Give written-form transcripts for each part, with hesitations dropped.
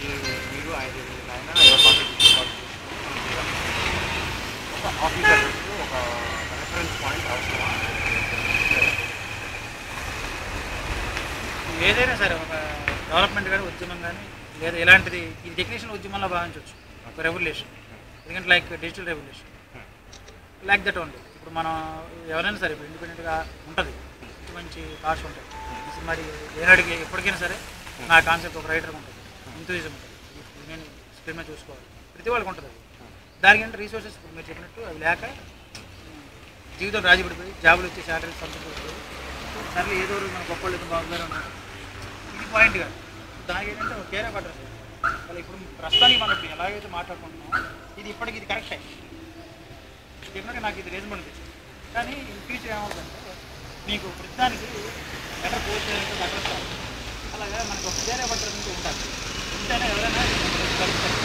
మీరు 5 ఆయన ఎవరు కాంటాక్ట్ చేసుకోవాలి ఒక ఆఫీసర్ ఒక రెఫరెన్స్ పాయింట్ అవసరం ఏదైనా సరే ఒక డెవలప్మెంట్ కానీ ఉద్యమం కానీ లేదా ఇలాంటిది ఈ టెక్నీషియన్ ఉద్యమంలో భావించవచ్చు ఒక రెవల్యూషన్ ఎందుకంటే like digital revolution like that only ఇప్పుడు మనం ఎవరైనా సరే ఇప్పుడు ఇండిపెండెంట్గా ఉంటుంది మంచి థాట్స్ ఉంటాయి మరి ఏనాడికి ఎప్పటికైనా సరే నా కాన్సెప్ట్ ఒక రైటర్ ఉంటుంది ఎంతూజిజం ఉంటుంది నేను స్క్రీన్ మీద చూసుకోవాలి ప్రతి వాళ్ళకి ఉంటుంది అది దానికంటే రీసోర్సెస్ మీరు చెప్పినట్టు అవి లేక జీవితం రాజీపడిపోయి జాబులు వచ్చి శాలరీ సంతృప్తి సర్లే ఏదో రోజు మన గొప్ప లేదు బాగుగానే ఉన్నారు ఇది పాయింట్ కాదు దానికి ఏంటంటే ఒక కేర్ ఆఫ్ అడ్రస్ అలా ఇప్పుడు ప్రస్తుతానికి మనం ఇప్పుడు ఎలాగైతే మాట్లాడుకుంటున్నామో ఇది ఇప్పటికి ఇది కరెక్ట్ అయింది చెప్పినట్టు నాకు ఇది రీజనబుల్ అనిపించింది కానీ ఫ్యూచర్ ఏమవుతుందంటే మీకు ప్రతిదానికి లెటర్ పోస్ట్ చేయాలంటే అడ్రస్ కావాలి అలాగే మనకు ఒక కేర్ ఆఫ్ అడ్రస్ ఉంటే ఉండాలి ఉంటేనే ఎవరైనా కలుస్తారు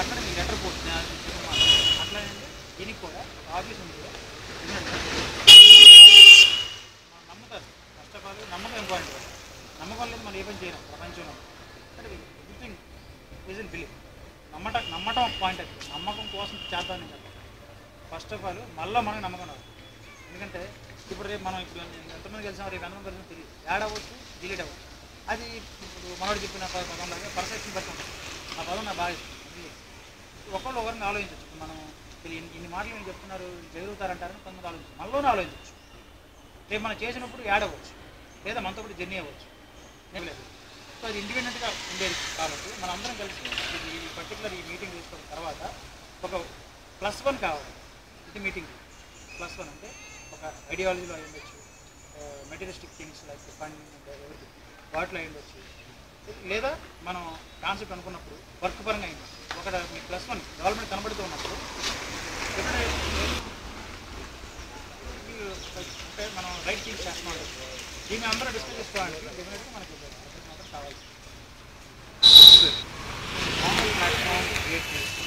అక్కడ మీకు లెటర్ పోస్ట్ చేయాలి అట్లానే దీనికి కూడా ఆఫీస్ ఉంది నమ్ముతారు ఫస్ట్ ఆఫ్ ఆల్ నమ్మకం ఇంపార్టెంట్ కదా నమ్మకం లేదు మనం ఏ పని చేయలేం ప్రపంచంలో అంటే ఎవ్రీథింగ్ ఈజ్ ఇన్ బిలీవ్ నమ్మటం ఒక పాయింట్ అది నమ్మకం కోసం చేద్దామని చెప్పాలి ఫస్ట్ ఆఫ్ ఆల్ మళ్ళీ మనకు నమ్మకం రాదు ఎందుకంటే ఇప్పుడు రేపు మనం ఇప్పుడు ఎంతమంది కలిసాం రేపు ఎంతమంది కలిసాం తెలియదు యాడ్ అవ్వచ్చు డిలీట్ అవ్వచ్చు అది ఇప్పుడు మనోడు చెప్పిన పదం లాగా పర్సెప్షన్ బట్టి ఉంటుంది ఆ పదం నాకు బాగా ఇష్టం ఒకళ్ళు ఒకరిని ఆలోచించవచ్చు మనం ఇన్ని మాటలు నేను చెప్తున్నారు జరుగుతారంటారని కొంతమంది ఆలోచించచ్చు మనలోనే ఆలోచించవచ్చు రేపు మనం చేసినప్పుడు యాడ్ అవ్వచ్చు లేదా మనతో కూడా జర్నీ అవ్వచ్చు లేదు సో అది ఇండిపెండెంట్గా ఉండేది కాబట్టి మనం అందరం కలిసి ఈ పర్టికులర్ ఈ మీటింగ్ తీసుకున్న తర్వాత ఒక +1 కావాలి ఇది మీటింగ్ +1 అంటే ఒక ఐడియాలజీలో అయి ఉండొచ్చు materialistic things like fund everything వాటిలో అయి ఉండొచ్చు లేదా మనం కాన్సెప్ట్ అనుకున్నప్పుడు వర్క్ పరంగా అయింది ఒక మీ +1 డెవలప్మెంట్ కనబడుతూ ఉన్నప్పుడు అంటే మనం రైట్ థింగ్స్ చేస్తున్నాం దీన్ని అందరూ డిస్కస్ చేసుకోవడానికి డెఫినెట్గా మనకి మాత్రం కావాలి ప్లాట్ఫామ్ క్రియేట్ చేసి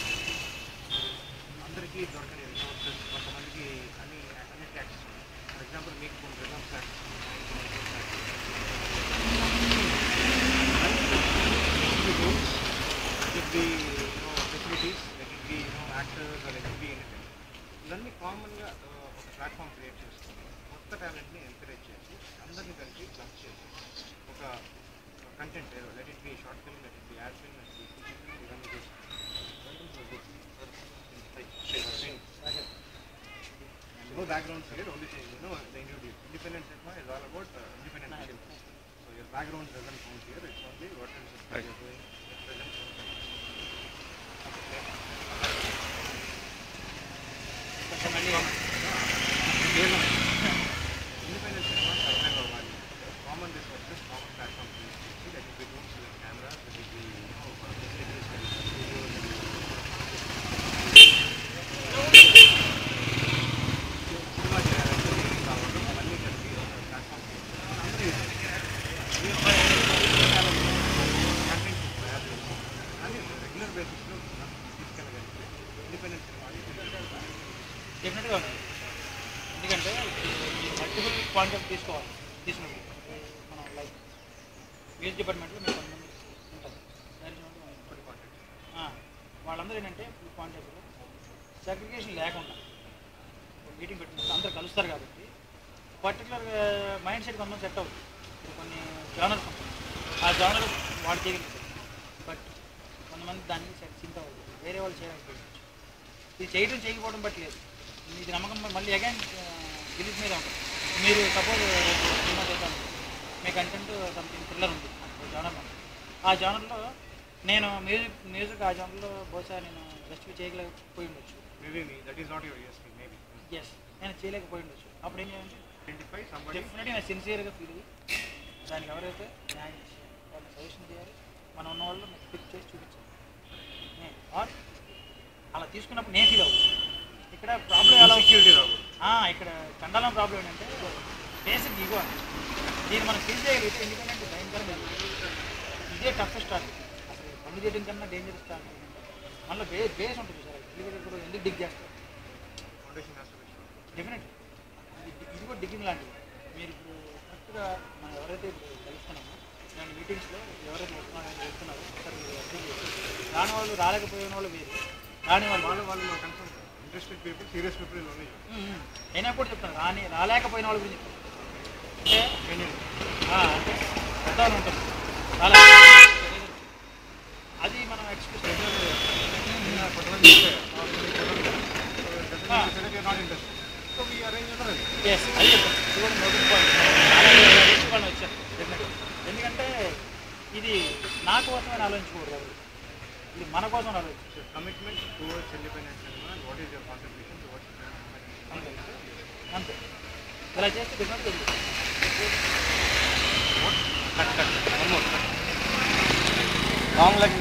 అందరికీ దొరకని రిసోర్సెస్ కొంతమందికి అన్నిటికీ యాక్సెస్ ఉంది ఫర్ ఎగ్జాంపుల్ మీకు కొన్ని reserve facilities like it be actors like it be anything ఇవన్నీ కామన్గా ఒక ప్లాట్ఫామ్ క్రియేట్ చేసుకొని కొత్త టాలెంట్ని ఎంకరేజ్ చేసి అందరినీ కలిసి క్లబ్ చేసి ఒక content let it be short film let it be ad film let it be ఇవన్నీ చేసి no backgrounds here, only thing, the independent cinema is all about independent film. So your background doesn't count here, it's only what is you're doing at present. Independent cinema survive అవ్వాలి common resources, common platform use చేసి that if we don't see cameras, that if we డెఫినెట్గా ఉంది ఎందుకంటే multiple point of తీసుకున్నప్పుడు మనం like music డిపార్ట్మెంట్లో మేము కొంతమంది ఉంటుంది వాళ్ళందరూ ఏంటంటే పాయింట్ ఆఫ్ సెగ్రిగేషన్ లేకుండా మీటింగ్ పెట్టినప్పుడు అందరూ కలుస్తారు కాబట్టి పర్టికులర్ మైండ్ సెట్ కొంతమంది సెట్ అవుతుంది ఇప్పుడు కొన్ని జానర్స్ ఉంటుంది ఆ జానర్ వాళ్ళు చేయగలుగుతారు బట్ కొంతమంది దాన్ని సింక్ అవ్వదు వేరే వాళ్ళు చేయడానికి ఇది చేయడం చేయకపోవడం బట్టి లేదు ఇది నమ్మకం మళ్ళీ అగైన్ బిలీఫ్ మీద ఉంటుంది మీరు సపోజ్ సినిమా చేద్దాం మీ కంటెంట్ సంథింగ్ థ్రిల్లర్ ఉంది జానర్ ఆ జానర్లో నేను మ్యూజిక్ ఆ జానర్లో బహుశా నేను జస్టిఫై చేయలేకపోయి ఉండొచ్చు ఎస్ నేను చేయలేకపోయి ఉండొచ్చు అప్పుడు ఏం చేయాలంటే డెఫినెట్గా నేను సిన్సియర్గా ఫీల్ అయ్యి దానికి ఎవరైతే న్యాయం చేయాలి వాళ్ళని సజెషన్ చేయాలి మనం ఉన్న వాళ్ళు పిక్ చేసి చూపించాలి ఆర్ అలా తీసుకున్నప్పుడు నేను ఫీల్ అవుతాను ఇక్కడ ప్రాబ్లం ఎలా ఇక్కడ చండాలం ప్రాబ్లం ఏంటంటే బేసిక్ ఈగో అంటే దీన్ని మనం ఫీల్ చేయగలిగితే ఎందుకంటే భయంకరంగా ఇదే టఫెస్ట్ స్టార్ట్ అసలు పనులు చేయడం కన్నా డేంజరస్ స్టార్ట్ మళ్ళీ బేస్ ఉంటుంది సార్ ఇప్పుడు ఎందుకు డిగ్ చేస్తారు డెఫినెట్లీ ఇది కూడా డిగ్గింగ్ లాంటిది మీరు ఇప్పుడు కరెక్ట్గా మనం ఎవరైతే ఇప్పుడు కలుస్తున్నామో మీటింగ్స్లో ఎవరైతే వస్తున్నారో వెళ్తున్నారో ఒకసారి మీరు అర్థం చేసి రాని వాళ్ళు రాలేకపోయిన వాళ్ళు వేరు రాని వాళ్ళు వాళ్ళు concern interested people serious people ఉన్నాయి. అయినా కూడా చెప్తాను రాలేకపోయిన వాళ్ళ గురించి అంటే అంటే పెద్దవాళ్ళు ఉంటుంది అది మనం ఎక్స్ప్రెస్ ఎస్ అది చెప్తాను. ఇది కూడా నోటింగ్ పాయింట్ వాళ్ళు వచ్చారు ఎందుకంటే ఇది నా కోసమని ఆలోచించకూడదు ఎవరు, ఇది మన కోసం ఆలోచించారు. Commitment towards independence and what is your contribution towards అంతే ఇలా చేస్తే డిఫరెంట్ తెలియదు. Long like